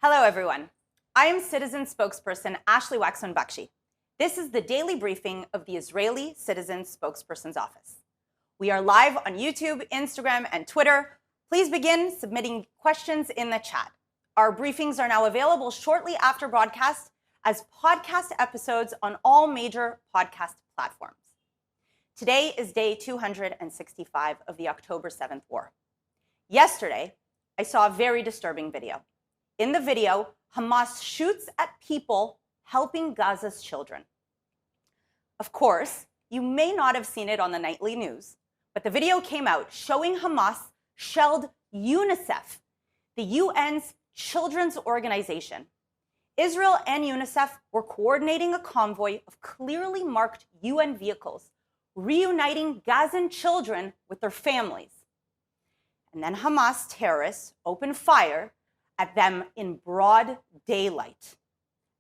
Hello, everyone. I am Citizen Spokesperson Ashley Waxman Bakshi. This is the daily briefing of the Israeli Citizen Spokesperson's Office. We are live on YouTube, Instagram, and Twitter. Please begin submitting questions in the chat. Our briefings are now available shortly after broadcast as podcast episodes on all major podcast platforms. Today is day 265 of the October 7th war. Yesterday, I saw a very disturbing video. In the video, Hamas shoots at people helping Gaza's children. Of course, you may not have seen it on the nightly news, but the video came out showing Hamas shelled UNICEF, the UN's children's organization. Israel and UNICEF were coordinating a convoy of clearly marked UN vehicles, reuniting Gazan children with their families. And then Hamas terrorists opened fire at them in broad daylight,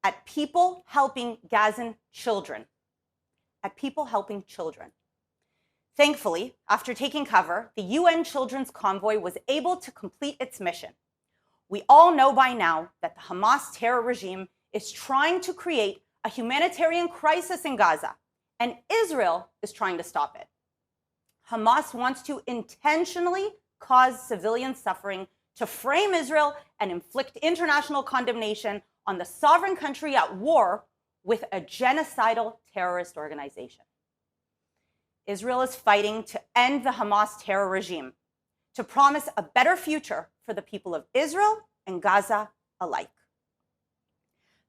at people helping Gazan children, Thankfully, after taking cover, the UN Children's Convoy was able to complete its mission. We all know by now that the Hamas terror regime is trying to create a humanitarian crisis in Gaza, and Israel is trying to stop it. Hamas wants to intentionally cause civilian suffering to frame Israel and inflict international condemnation on the sovereign country at war with a genocidal terrorist organization. Israel is fighting to end the Hamas terror regime, to promise a better future for the people of Israel and Gaza alike.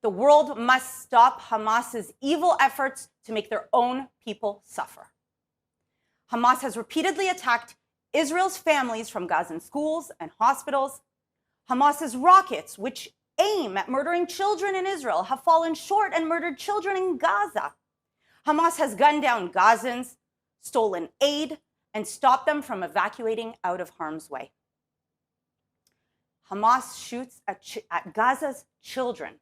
The world must stop Hamas's evil efforts to make their own people suffer. Hamas has repeatedly attacked Israel's families from Gazan schools and hospitals. Hamas's rockets, which aim at murdering children in Israel, have fallen short and murdered children in Gaza. Hamas has gunned down Gazans, stolen aid, and stopped them from evacuating out of harm's way. Hamas shoots at Gaza's children.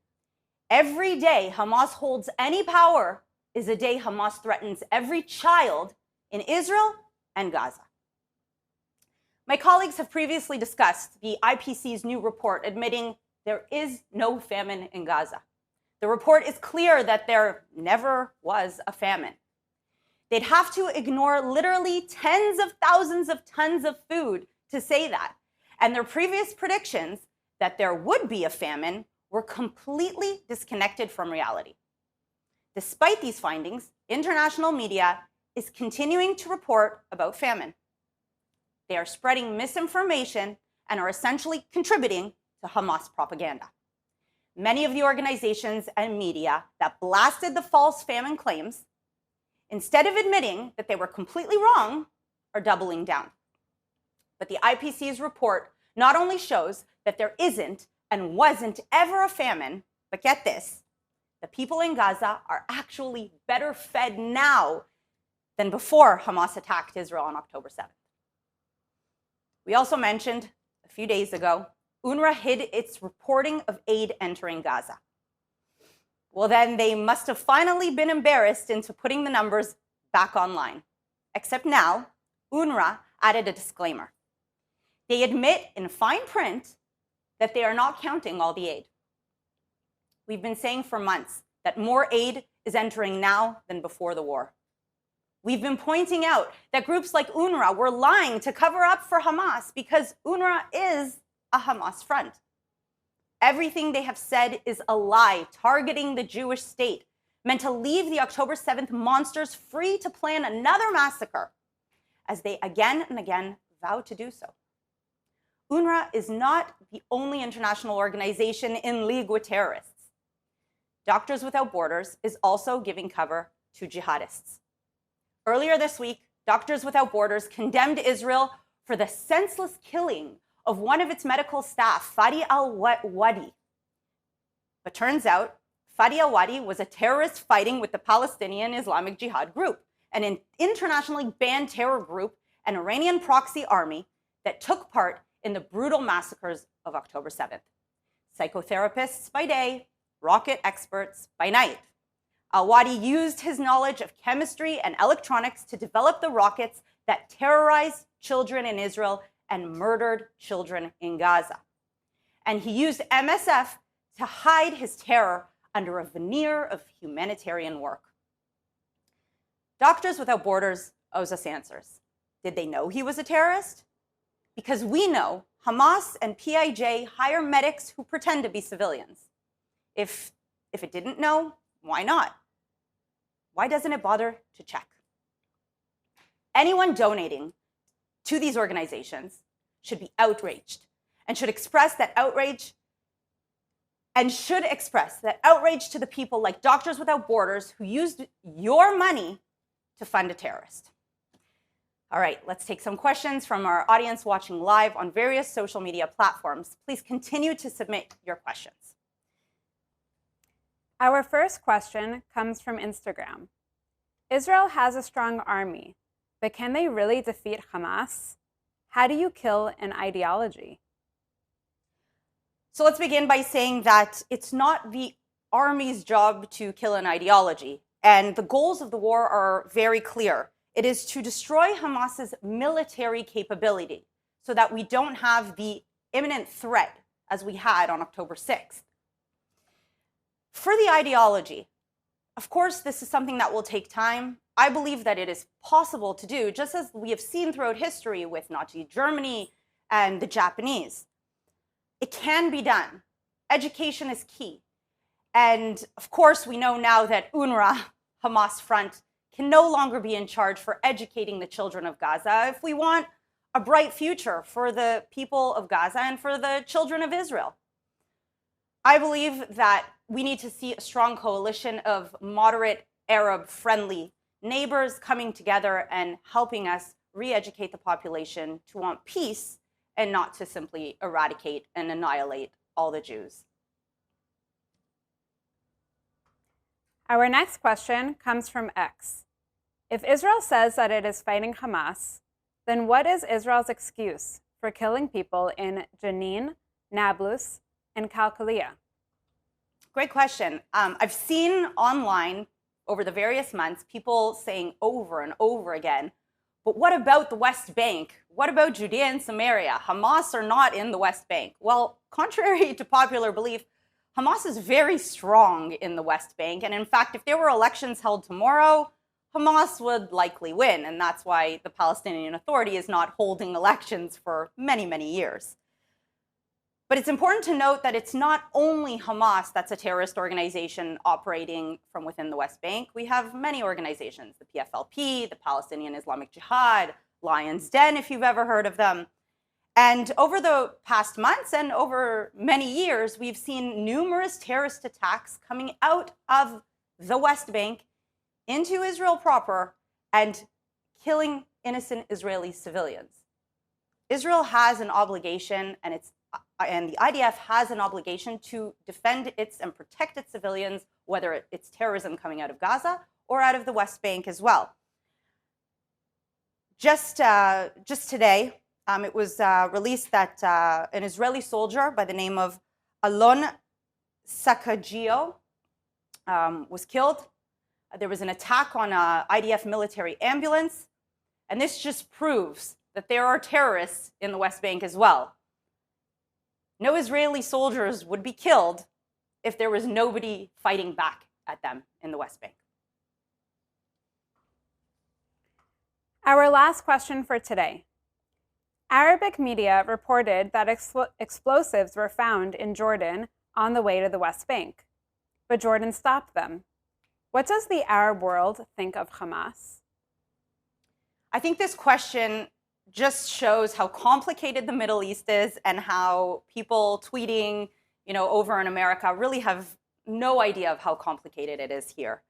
Every day Hamas holds any power is a day Hamas threatens every child in Israel and Gaza. My colleagues have previously discussed the IPC's new report admitting there is no famine in Gaza. The report is clear that there never was a famine. They'd have to ignore literally tens of thousands of tons of food to say that. And their previous predictions that there would be a famine were completely disconnected from reality. Despite these findings, international media is continuing to report about famine. They are spreading misinformation and are essentially contributing to Hamas propaganda. Many of the organizations and media that blasted the false famine claims, instead of admitting that they were completely wrong, are doubling down. But the IPCC's report not only shows that there isn't and wasn't ever a famine, but get this, the people in Gaza are actually better fed now than before Hamas attacked Israel on October 7th. We also mentioned a few days ago, UNRWA hid its reporting of aid entering Gaza. Well, then they must have finally been embarrassed into putting the numbers back online. Except now, UNRWA added a disclaimer. They admit in fine print that they are not counting all the aid. We've been saying for months that more aid is entering now than before the war. We've been pointing out that groups like UNRWA were lying to cover up for Hamas because UNRWA is a Hamas front. Everything they have said is a lie, targeting the Jewish state, meant to leave the October 7th monsters free to plan another massacre, as they again and again vow to do so. UNRWA is not the only international organization in league with terrorists. Doctors Without Borders is also giving cover to jihadists. Earlier this week, Doctors Without Borders condemned Israel for the senseless killing of one of its medical staff, Fadi al-Wadi. But turns out, Fadi al-Wadi was a terrorist fighting with the Palestinian Islamic Jihad group, an internationally banned terror group, an Iranian proxy army that took part in the brutal massacres of October 7th. Psychotherapists by day, rocket experts by night. Al-Wadi used his knowledge of chemistry and electronics to develop the rockets that terrorized children in Israel and murdered children in Gaza. and he used MSF to hide his terror under a veneer of humanitarian work. Doctors Without Borders owes us answers. Did they know he was a terrorist? Because we know Hamas and PIJ hire medics who pretend to be civilians. If it didn't know, why not? Why doesn't it bother to check? Anyone donating to these organizations should be outraged and should express that outrage to the people like Doctors Without Borders who used your money to fund a terrorist. All right, let's take some questions from our audience watching live on various social media platforms. Please continue to submit your questions. Our first question comes from Instagram. Israel has a strong army, but can they really defeat Hamas? How do you kill an ideology? So let's begin by saying that it's not the army's job to kill an ideology, and the goals of the war are very clear. It is to destroy Hamas's military capability so that we don't have the imminent threat as we had on October 6th. For the ideology, of course, this is something that will take time. I believe that it is possible to do, just as we have seen throughout history with Nazi Germany and the Japanese. It can be done. Education is key. And of course, we know now that UNRWA, Hamas Front, can no longer be in charge for educating the children of Gaza if we want a bright future for the people of Gaza and for the children of Israel. I believe that we need to see a strong coalition of moderate Arab-friendly neighbors coming together and helping us re-educate the population to want peace and not to simply eradicate and annihilate all the Jews. Our next question comes from X. If Israel says that it is fighting Hamas, then what is Israel's excuse for killing people in Jenin, Nablus, and Qalqilia? Great question. I've seen online over the various months people saying over and over again, but what about the West Bank? What about Judea and Samaria? Hamas are not in the West Bank. Well, contrary to popular belief, Hamas is very strong in the West Bank. And in fact, if there were elections held tomorrow, Hamas would likely win. And that's why the Palestinian Authority is not holding elections for many, many years. But it's important to note that it's not only Hamas that's a terrorist organization operating from within the West Bank. We have many organizations, the PFLP, the Palestinian Islamic Jihad, Lion's Den, if you've ever heard of them. And over the past months and over many years, we've seen numerous terrorist attacks coming out of the West Bank into Israel proper and killing innocent Israeli civilians. Israel has an obligation, and the IDF has an obligation to defend its and protect its civilians, whether it's terrorism coming out of Gaza or out of the West Bank as well. Just today, it was released that an Israeli soldier by the name of Alon Sakagio was killed. There was an attack on an IDF military ambulance, and this just proves that there are terrorists in the West Bank as well. No Israeli soldiers would be killed if there was nobody fighting back at them in the West Bank. Our last question for today. Arabic media reported that explosives were found in Jordan on the way to the West Bank, but Jordan stopped them. What does the Arab world think of Hamas? I think this question just shows how complicated the Middle East is and how people tweeting, over in America really have no idea of how complicated it is here.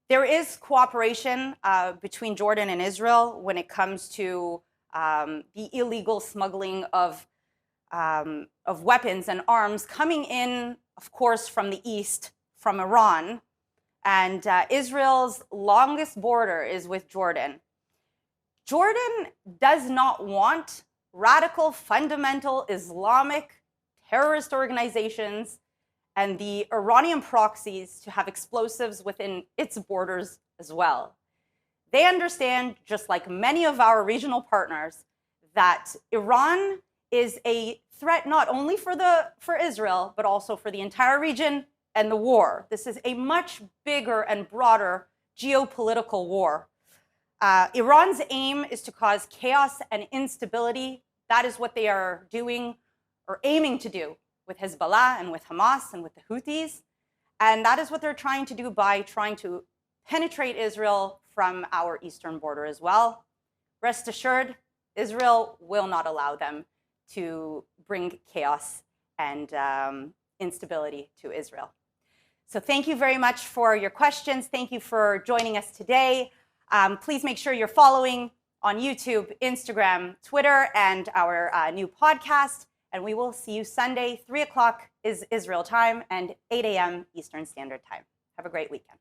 There is cooperation between Jordan and Israel when it comes to the illegal smuggling of weapons and arms coming in, of course, from the east, from Iran. And Israel's longest border is with Jordan. Jordan does not want radical, fundamental Islamic terrorist organizations and the Iranian proxies to have explosives within its borders as well. They understand, just like many of our regional partners, that Iran is a threat not only for Israel, but also for the entire region and the war. This is a much bigger and broader geopolitical war. Iran's aim is to cause chaos and instability. That is what they are doing or aiming to do with Hezbollah and with Hamas and with the Houthis. And that is what they're trying to do by trying to penetrate Israel from our eastern border as well. Rest assured, Israel will not allow them to bring chaos and instability to Israel. So thank you very much for your questions. Thank you for joining us today. Please make sure you're following on YouTube, Instagram, Twitter, and our new podcast. And we will see you Sunday, 3 o'clock is Israel time and 8 a.m. Eastern Standard Time. Have a great weekend.